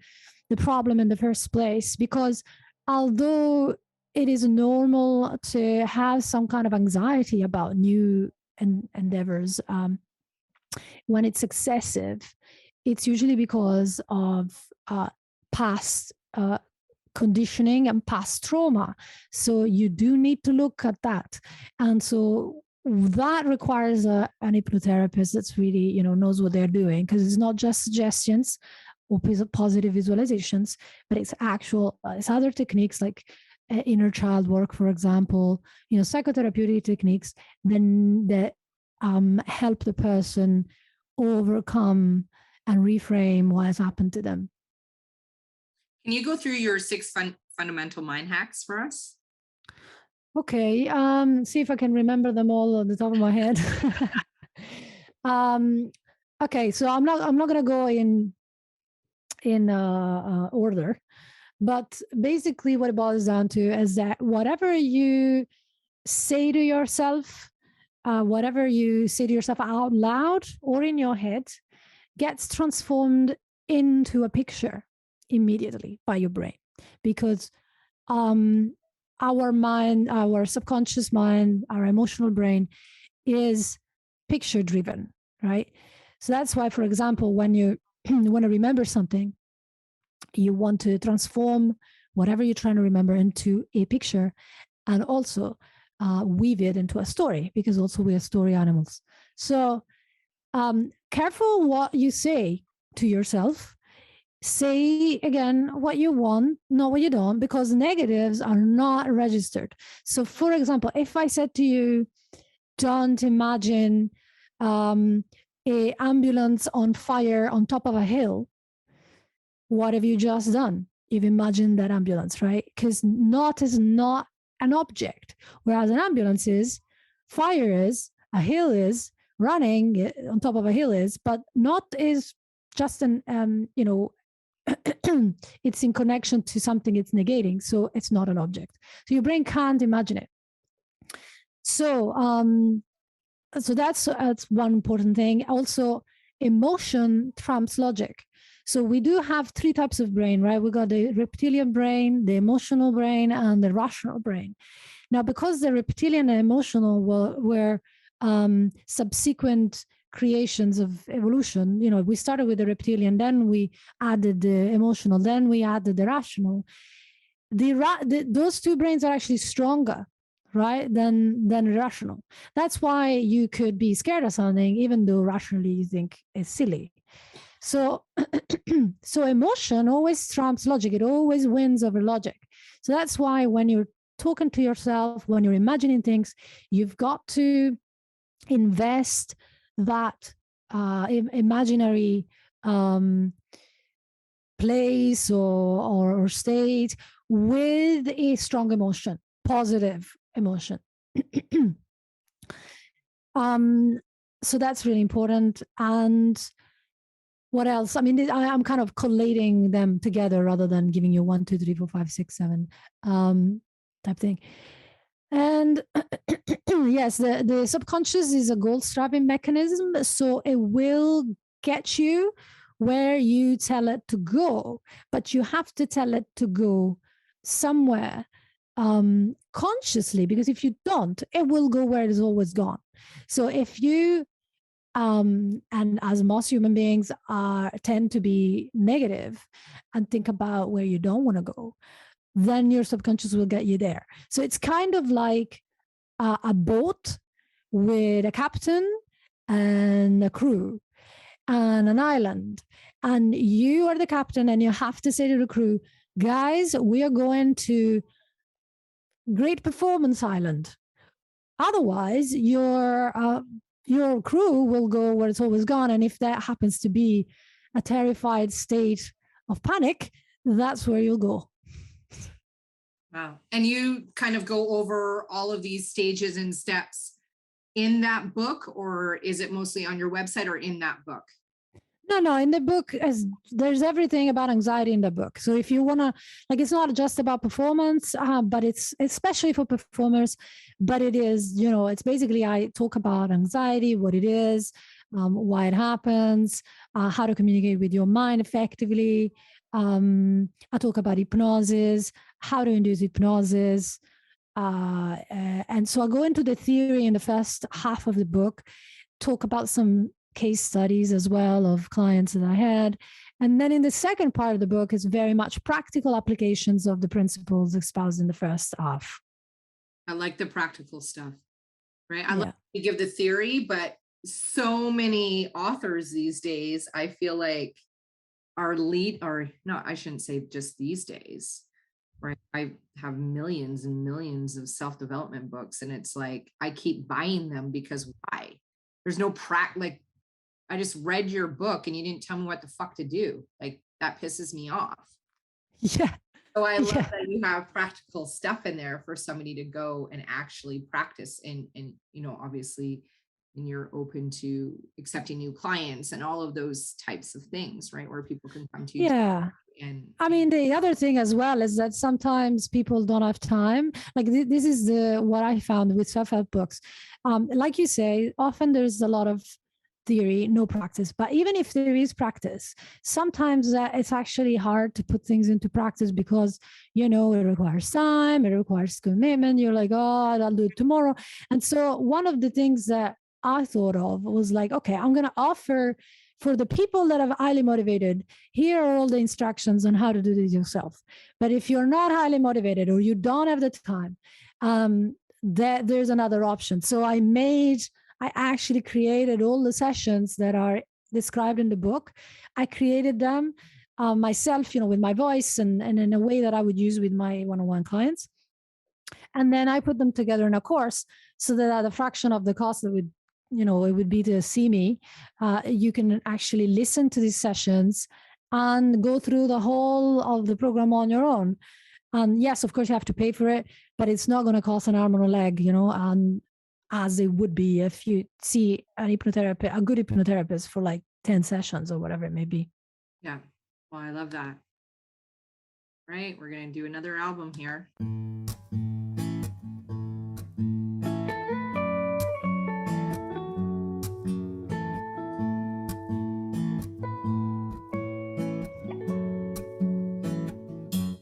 problem in the first place. Because although it is normal to have some kind of anxiety about new endeavors, when it's excessive, it's usually because of past conditioning and past trauma. So you do need to look at that. And so that requires an hypnotherapist that's really, knows what they're doing, because it's not just suggestions. or positive visualizations, but it's it's other techniques like inner child work, for example, psychotherapeutic techniques then that help the person overcome and reframe what has happened to them. Can you go through your 6 fundamental mind hacks for us? Okay, see if I can remember them all on the top of my head. Okay, so I'm not going to go in order, but basically what it boils down to is that whatever you say to yourself, whatever you say to yourself out loud or in your head gets transformed into a picture immediately by your brain, because our mind, our subconscious mind, our emotional brain is picture driven, right? So that's why, for example, when you want to remember something, you want to transform whatever you're trying to remember into a picture, and also weave it into a story, because also we are story animals. So careful what you say to yourself. Say again what you want, not what you don't, because negatives are not registered. So for example, if I said to you, don't imagine a ambulance on fire on top of a hill, what have you just done? You've imagined that ambulance, right? Because not is not an object, whereas an ambulance is, fire is, a hill is, running on top of a hill is, but not is just an, it's in connection to something it's negating, so it's not an object. So your brain can't imagine it. So so that's one important thing. Also, emotion trumps logic. So we do have 3 types of brain, right? We got the reptilian brain, the emotional brain, and the rational brain. Now, because the reptilian and emotional were subsequent creations of evolution, we started with the reptilian, then we added the emotional, then we added the rational. Those 2 brains are actually stronger, right, than rational. That's why you could be scared of something even though rationally you think it's silly. So so emotion always trumps logic. It always wins over logic. So that's why when you're talking to yourself, when you're imagining things, you've got to invest that imaginary place or state with a strong emotion, positive emotion. So that's really important. And what else? I mean, I'm kind of collating them together rather than giving you 1, 2, 3, 4, 5, 6, 7 type thing. And yes, the subconscious is a gold strapping mechanism. So it will get you where you tell it to go, but you have to tell it to go somewhere consciously, because if you don't, it will go where it has always gone. So if you and as most human beings tend to be negative and think about where you don't want to go, then your subconscious will get you there. So it's kind of like a boat with a captain and a crew and an island, and you are the captain, and you have to say to the crew, guys, we are going to Great Performance Island. Otherwise, your crew will go where it's always gone. And if that happens to be a terrified state of panic, that's where you'll go. Wow. And you kind of go over all of these stages and steps in that book, or is it mostly on your website or in that book? No, in the book, there's everything about anxiety in the book. So if you want to, it's not just about performance, but it's especially for performers, but it is, it's basically, I talk about anxiety, what it is, why it happens, how to communicate with your mind effectively. I talk about hypnosis, how to induce hypnosis. And so I go into the theory in the first half of the book, talk about some case studies as well of clients that I had. And then in the second part of the book is very much practical applications of the principles espoused in the first half. I like the practical stuff, right? I like to give the theory, but so many authors these days, I feel like our lead, or no, I shouldn't say just these days, right? I have millions and millions of self-development books, and it's like I keep buying them because why? There's no like I just read your book and you didn't tell me what the fuck to do. Like that pisses me off. Yeah. So I love that you have practical stuff in there for somebody to go and actually practice, and you know, obviously, and you're open to accepting new clients and all of those types of things, right? Where people can come to you. Yeah. And I mean, the other thing as well is that sometimes people don't have time. Like this is what I found with self-help books. Like you say, often there's a lot of theory, no practice. But even if there is practice, sometimes it's actually hard to put things into practice because, you know, it requires time, it requires commitment. You're like, oh, I'll do it tomorrow. And so one of the things that I thought of was like, okay, I'm going to offer for the people that are highly motivated, here are all the instructions on how to do this yourself. But if you're not highly motivated or you don't have the time, there's another option. So I actually created all the sessions that are described in the book. I created them myself, you know, with my voice and in a way that I would use with my one-on-one clients. And then I put them together in a course so that at a fraction of the cost that would, you know, it would be to see me, you can actually listen to these sessions and go through the whole of the program on your own. And yes, of course, you have to pay for it, but it's not going to cost an arm and a leg, you know, as it would be if you see a good hypnotherapist for like 10 sessions or whatever it may be. Yeah. Well, I love that. Right. We're going to do another album here.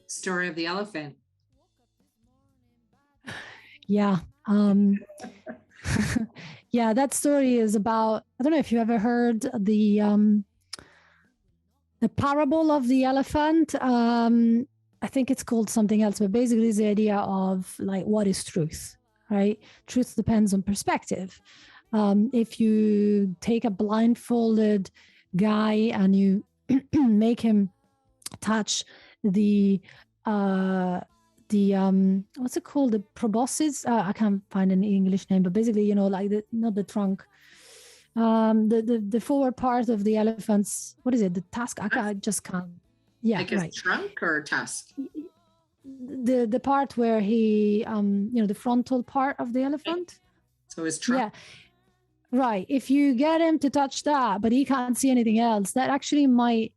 Story of the elephant. Yeah. Yeah, that story is about, I don't know if you ever heard the parable of the elephant. I think it's called something else, but basically it's the idea of like, what is truth, right? Truth depends on perspective. If you take a blindfolded guy and you make him touch the what's it called? The proboscis? I can't find an English name, but basically, you know, like not the trunk, the forward part of the elephant's, what is it? The tusk? I just can't. Yeah, like right. His trunk or tusk? The part where he, you know, the frontal part of the elephant. So his trunk. Yeah. Right. If you get him to touch that, but he can't see anything else, that actually might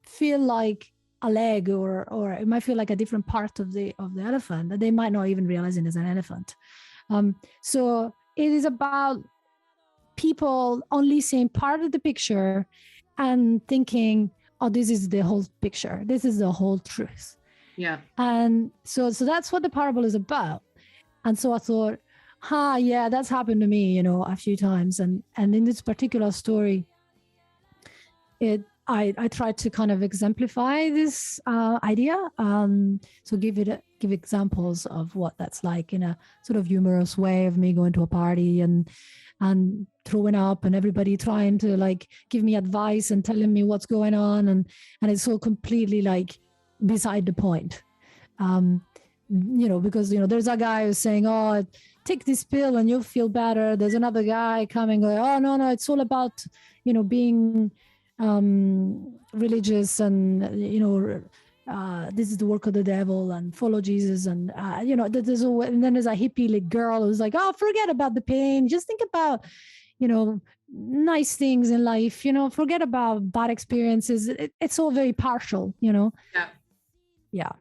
feel like a leg, or it might feel like a different part of the elephant that they might not even realize it is an elephant. So it is about people only seeing part of the picture and thinking, oh, this is the whole picture. This is the whole truth. Yeah. And so that's what the parable is about. And so I thought, yeah, that's happened to me, you know, a few times. And in this particular story, I tried to kind of exemplify this idea. So give examples of what that's like in a sort of humorous way of me going to a party and throwing up and everybody trying to like give me advice and telling me what's going on. And it's so completely like beside the point. You know, because, you know, there's a guy who's saying, oh, take this pill and you'll feel better. There's another guy coming going, oh, no, it's all about, you know, being religious and, you know, this is the work of the devil and follow Jesus. And, you know, and then there's a hippie like girl who's like, oh, forget about the pain. Just think about, you know, nice things in life, you know, forget about bad experiences. It's all very partial, you know? Yeah. Yeah.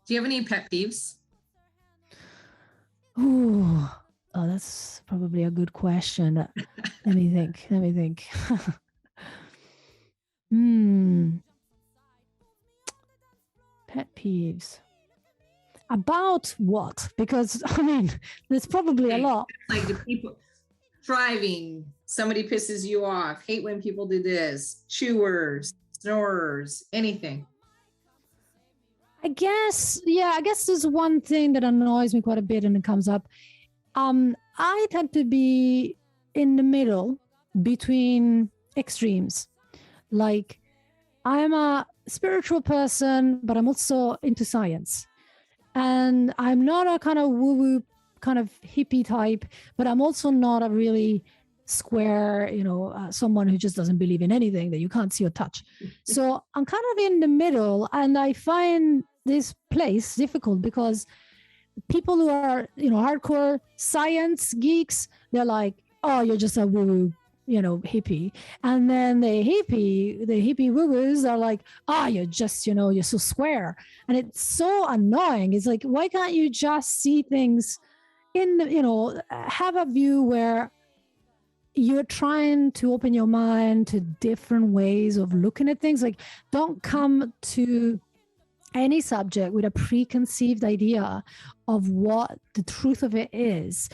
Do you have any pet peeves? Oh, that's probably a good question. Let me think. Pet peeves. About what? Because, I mean, there's probably a lot. Like the people driving, somebody pisses you off, hate when people do this, chewers, snorers, anything. I guess there's one thing that annoys me quite a bit and it comes up. I tend to be in the middle between extremes. Like, I'm a spiritual person, but I'm also into science. And I'm not a kind of woo-woo kind of hippie type, but I'm also not a really square, someone who just doesn't believe in anything that you can't see or touch. So I'm kind of in the middle, and I find this place difficult because people who are, hardcore science geeks, they're like, oh, you're just a woo-woo, hippie. And then the hippie woo-woos are like, oh, you're just, you're so square. And it's so annoying. It's like, why can't you just see things have a view where you're trying to open your mind to different ways of looking at things? Like, don't come to any subject with a preconceived idea of what the truth of it is.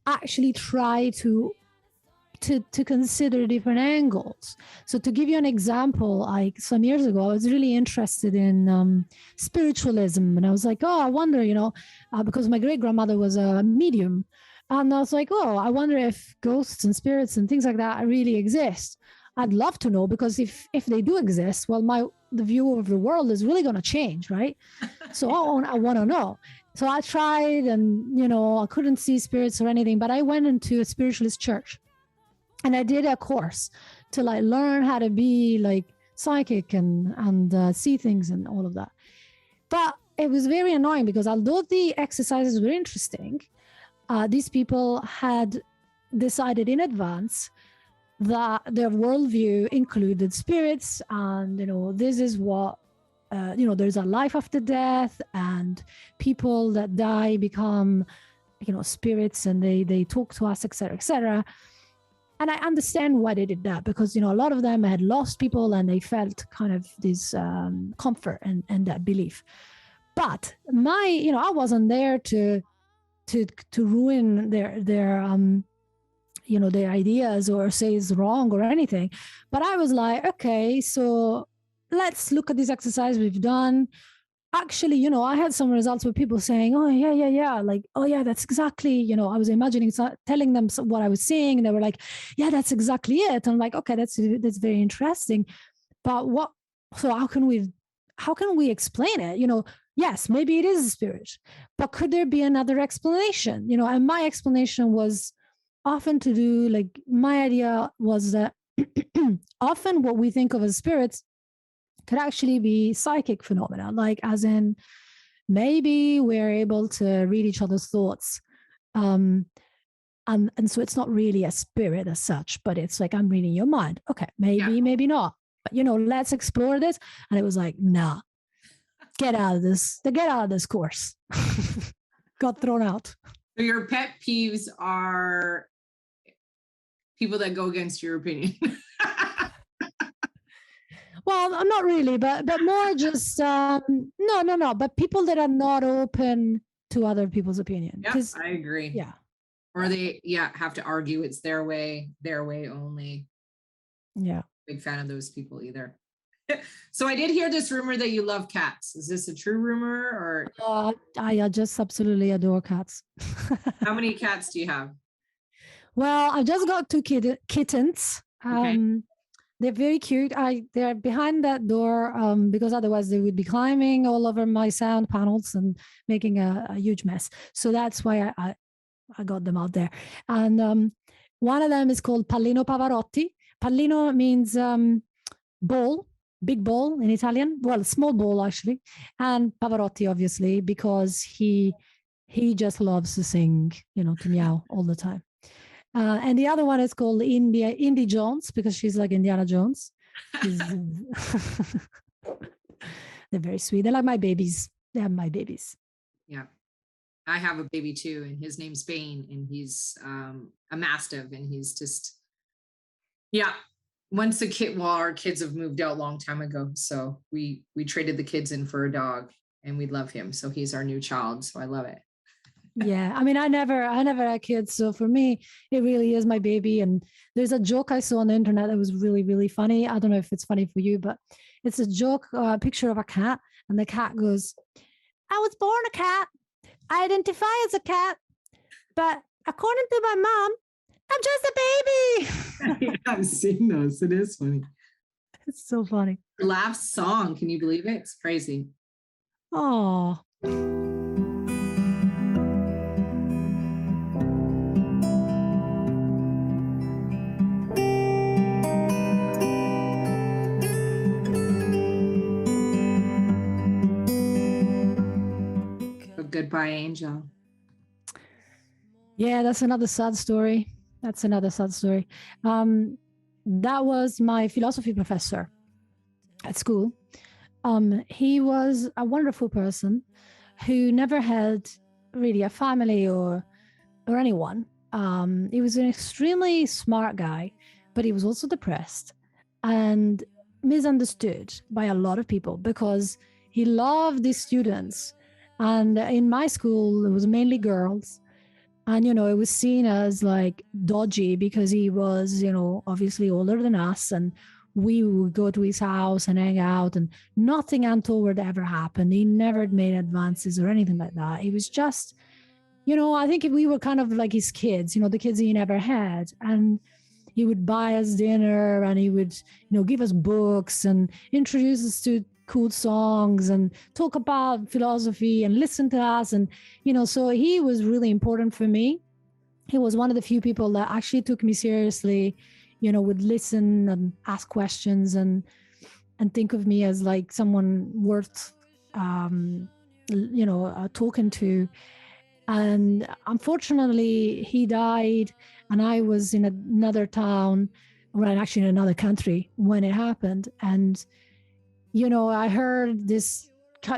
Actually try to consider different angles. So to give you an example, like some years ago, I was really interested in spiritualism. And I was like, oh, I wonder, because my great grandmother was a medium. And I was like, oh, I wonder if ghosts and spirits and things like that really exist. I'd love to know, because if they do exist, well, the view of the world is really going to change, right? So I want to know. So I tried, and, I couldn't see spirits or anything, but I went into a spiritualist church. And I did a course to learn how to be psychic and see things and all of that. But it was very annoying because although the exercises were interesting, these people had decided in advance that their worldview included spirits, and this is what there's a life after death, and people that die become spirits, and they talk to us, etc., etc. And I understand why they did that, because, a lot of them had lost people and they felt kind of this comfort and that belief. But I wasn't there to ruin their their ideas or say it's wrong or anything. But I was like, okay, so let's look at this exercise we've done. Actually, I had some results with people saying, oh, yeah. Like, oh, yeah, that's exactly, I was imagining, telling them what I was seeing. And they were like, yeah, that's exactly it. And I'm like, okay, that's very interesting. But how can we explain it? Yes, maybe it is a spirit, but could there be another explanation? And my explanation was often to do, my idea was that often what we think of as spirits could actually be psychic phenomena, as in maybe we're able to read each other's thoughts. And so it's not really a spirit as such, but it's like, I'm reading your mind. Okay, maybe not. But, let's explore this. And it was like, nah, get out of this course. Got thrown out. So your pet peeves are people that go against your opinion. Well, not really, but more just no. But people that are not open to other people's opinion. Yeah, I agree. Yeah. Or they have to argue it's their way only. Yeah. Big fan of those people either. So I did hear this rumor that you love cats. Is this a true rumor or? I just absolutely adore cats. How many cats do you have? Well, I just got 2 kittens. Okay. They're very cute. They're behind that door because otherwise they would be climbing all over my sound panels and making a huge mess. So that's why I got them out there. And one of them is called Pallino Pavarotti. Pallino means ball, big ball in Italian. Well, small ball actually. And Pavarotti, obviously, because he just loves to sing, to meow all the time. And the other one is called Indy Jones, because she's like Indiana Jones. They're very sweet. They're like my babies. They have my babies. Yeah. I have a baby too, and his name's Bane, and he's a Mastiff, and he's just, once our kids have moved out a long time ago. So we traded the kids in for a dog, and we love him. So he's our new child. So I love it. Yeah. I mean, I never had kids. So for me, it really is my baby. And there's a joke I saw on the internet that was really, really funny. I don't know if it's funny for you, but it's a joke, picture of a cat. And the cat goes, I was born a cat. I identify as a cat. But according to my mom, I'm just a baby. Yeah, I've seen those. It is funny. It's so funny. Last song, can you believe it? It's crazy. Oh. Goodbye, Angel. Yeah, that's another sad story. That was my philosophy professor at school. He was a wonderful person who never had really a family or anyone. He was an extremely smart guy, but he was also depressed and misunderstood by a lot of people because he loved his students. And in my school, it was mainly girls. And, it was seen as like dodgy because he was, obviously older than us. And we would go to his house and hang out, and nothing untoward ever happened. He never made advances or anything like that. He was just, I think we were kind of like his kids, the kids he never had. And he would buy us dinner and he would, give us books and introduce us to cool songs and talk about philosophy and listen to us. And, so he was really important for me. He was one of the few people that actually took me seriously, would listen and ask questions and think of me as like someone worth, talking to. And unfortunately, he died, and I was in another town, well, actually in another country when it happened. And, I heard this,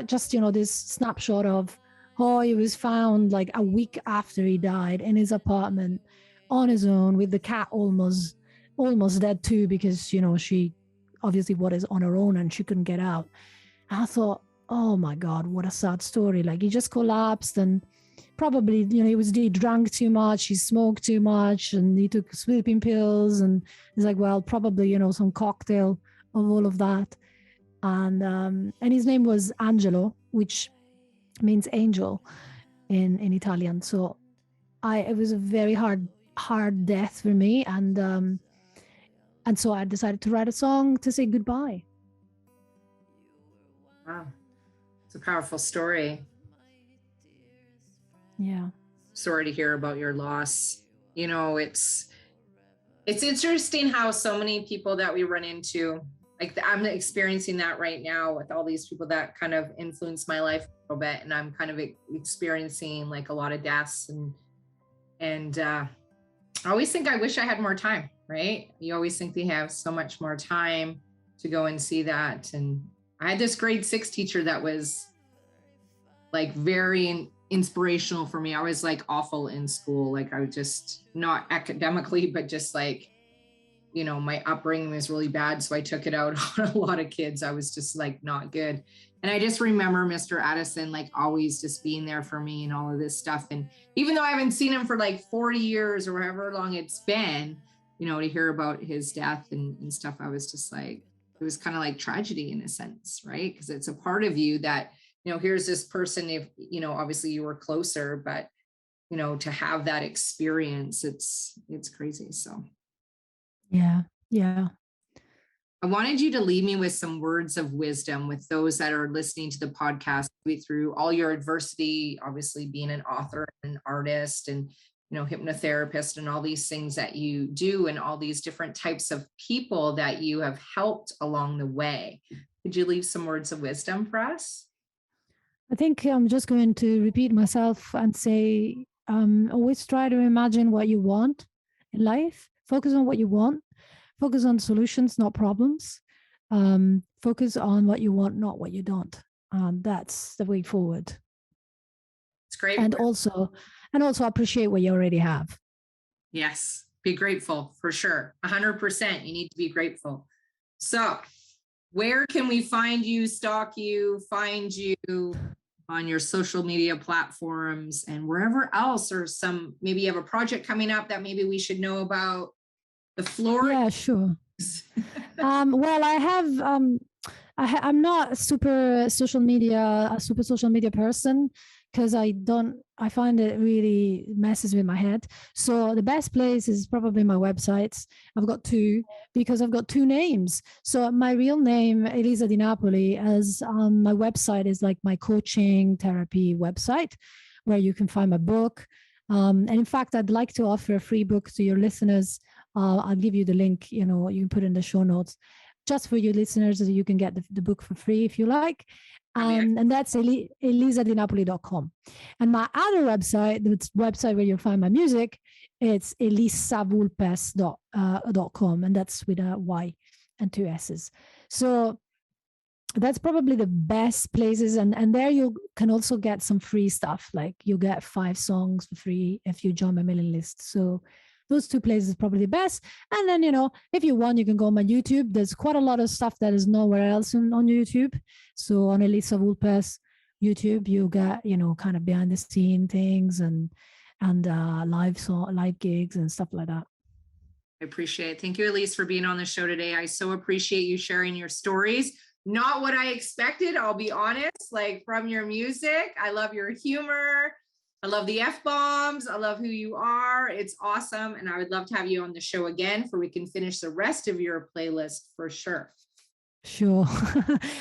just, this snapshot of, he was found like a week after he died in his apartment on his own with the cat almost dead too, because, she obviously was on her own and she couldn't get out. And I thought, oh my God, what a sad story. Like, he just collapsed, and probably, he drank too much, he smoked too much, and he took sleeping pills. And it's like, well, probably, some cocktail of all of that. And his name was Angelo, which means angel in Italian. So it was a very hard death for me. And so I decided to write a song to say goodbye. Wow. It's a powerful story. Yeah. Sorry to hear about your loss. It's interesting how so many people that we run into, like I'm experiencing that right now with all these people that kind of influence my life a little bit. And I'm kind of experiencing like a lot of deaths and I always think I wish I had more time, right? You always think they have so much more time to go and see that. And I had this grade 6 teacher that was like very inspirational for me. I was like awful in school. Like I was just not academically, but just like, my upbringing was really bad. So I took it out on a lot of kids. I was just like not good. And I just remember Mr. Addison, like always just being there for me and all of this stuff. And even though I haven't seen him for like 40 years or however long it's been, to hear about his death and stuff, I was just like, it was kind of like tragedy in a sense, right? Because it's a part of you that, here's this person, if, obviously you were closer, but, to have that experience, it's crazy. So. Yeah. I wanted you to leave me with some words of wisdom with those that are listening to the podcast through all your adversity, obviously being an author and an artist and, hypnotherapist and all these things that you do and all these different types of people that you have helped along the way. Could you leave some words of wisdom for us? I think I'm just going to repeat myself and say, always try to imagine what you want in life. Focus on what you want. Focus on solutions, not problems. Focus on what you want, not what you don't. That's the way forward. It's great. And also appreciate what you already have. Yes. Be grateful for sure. 100%. You need to be grateful. So where can we find you, stalk you, find you on your social media platforms and wherever else, or maybe you have a project coming up that maybe we should know about? The floor. Yeah, sure. Well, I I'm not a super social media person, because I find it really messes with my head. So the best place is probably my websites. I've got two, because I've got two names. So my real name, Elyssa Di Napoli, as my website is like my coaching therapy website, where you can find my book. And in fact, I'd like to offer a free book to your listeners. I'll give you the link, you can put in the show notes, just for you listeners, so you can get the book for free if you like. And that's elyssadinapoli.com. And my other website, the website where you'll find my music, it's elissavulpes.com, and that's with a Y and two S's. So that's probably the best places. And there you can also get some free stuff. Like you get 5 songs for free if you join my mailing list. So those two places probably the best. And then, if you want, you can go on my YouTube. There's quite a lot of stuff that is nowhere else on YouTube. So on Elyssa Vulpes YouTube, you get, kind of behind the scene things and live gigs and stuff like that. I appreciate it. Thank you, Elyssa, for being on the show today. I so appreciate you sharing your stories. Not what I expected, I'll be honest, like from your music. I love your humor. I love the F-bombs. I love who you are. It's awesome. And I would love to have you on the show again, for we can finish the rest of your playlist for sure. Sure.